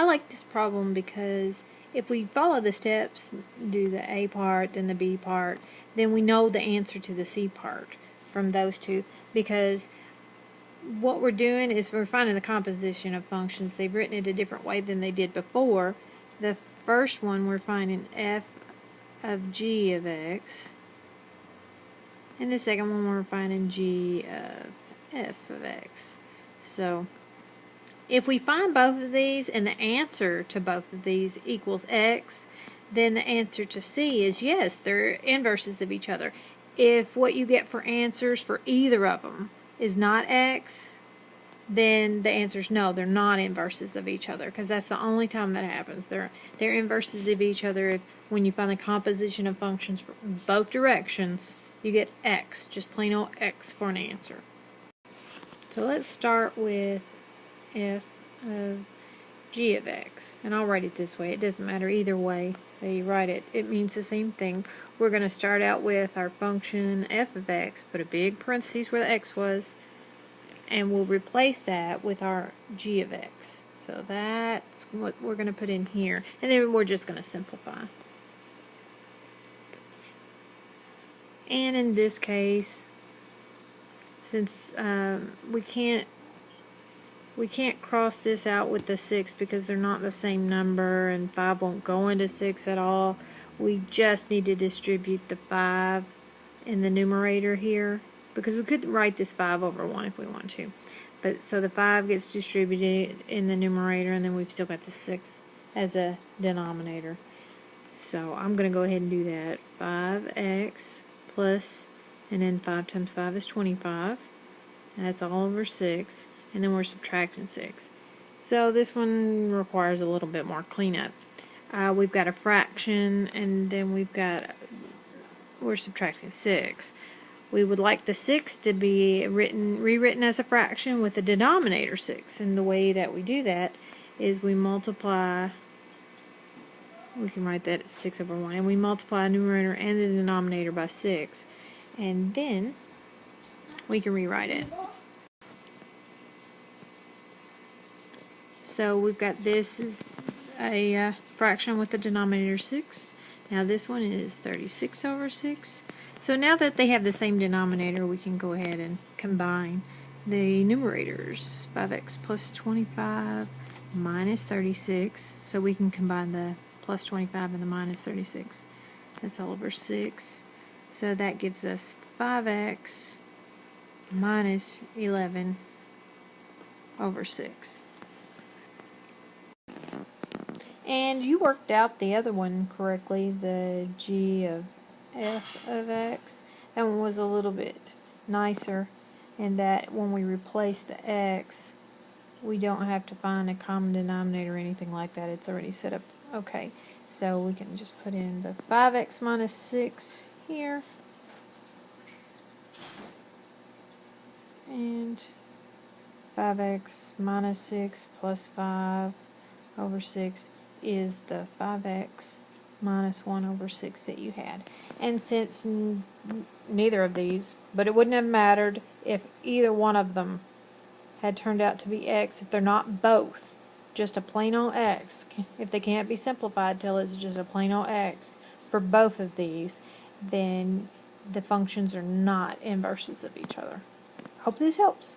I like this problem because if we follow the steps, do the A part, then the B part, then we know the answer to the C part from those two, because what we're doing is we're finding the composition of functions. They've written it a different way than they did before. The first one we're finding f of g of x, and the second one we're finding g of f of x. So if we find both of these and the answer to both of these equals x, then the answer to C is yes, they're inverses of each other. If what you get for answers for either of them is not x, then the answer is no, they're not inverses of each other, because that's the only time that happens. They're inverses of each other when you find the composition of functions for both directions. You get x, just plain old x for an answer. So let's start with f of g of x, and I'll write it this way. It doesn't matter either way that you write it. It means the same thing. We're going to start out with our function f of x, put a big parentheses where the x was, and we'll replace that with our g of x. So that's what we're going to put in here, and then we're just going to simplify. And in this case, since we can't cross this out with the 6 because they're not the same number, and 5 won't go into 6 at all, we just need to distribute the 5 in the numerator here, because we could write this 5 over 1 if we want to. But so the 5 gets distributed in the numerator, and then we've still got the 6 as a denominator. So I'm going to go ahead and do that. 5x plus, and then 5 times 5 is 25. And that's all over 6. And then we're subtracting 6. So this one requires a little bit more cleanup. We've got a fraction, and then we're subtracting 6. We would like the 6 to be rewritten as a fraction with the denominator 6. And the way that we do that is we multiply, we can write that as 6 over 1, and we multiply the numerator and the denominator by 6. And then we can rewrite it. So we've got this is a fraction with the denominator 6. Now this one is 36 over 6. So now that they have the same denominator, we can go ahead and combine the numerators. 5x plus 25 minus 36. So we can combine the plus 25 and the minus 36. That's all over 6. So that gives us 5x minus 11 over 6. And you worked out the other one correctly, the g of f of x. That one was a little bit nicer in that when we replace the x, we don't have to find a common denominator or anything like that. It's already set up okay. So we can just put in the 5x minus 6 here. And 5x minus 6 plus 5 over 6 is the 5x minus 1 over 6 that you had. And since neither of these, but it wouldn't have mattered if either one of them had turned out to be x, if they're not both just a plain old x, if they can't be simplified till it's just a plain old x for both of these, then the functions are not inverses of each other. Hope this helps.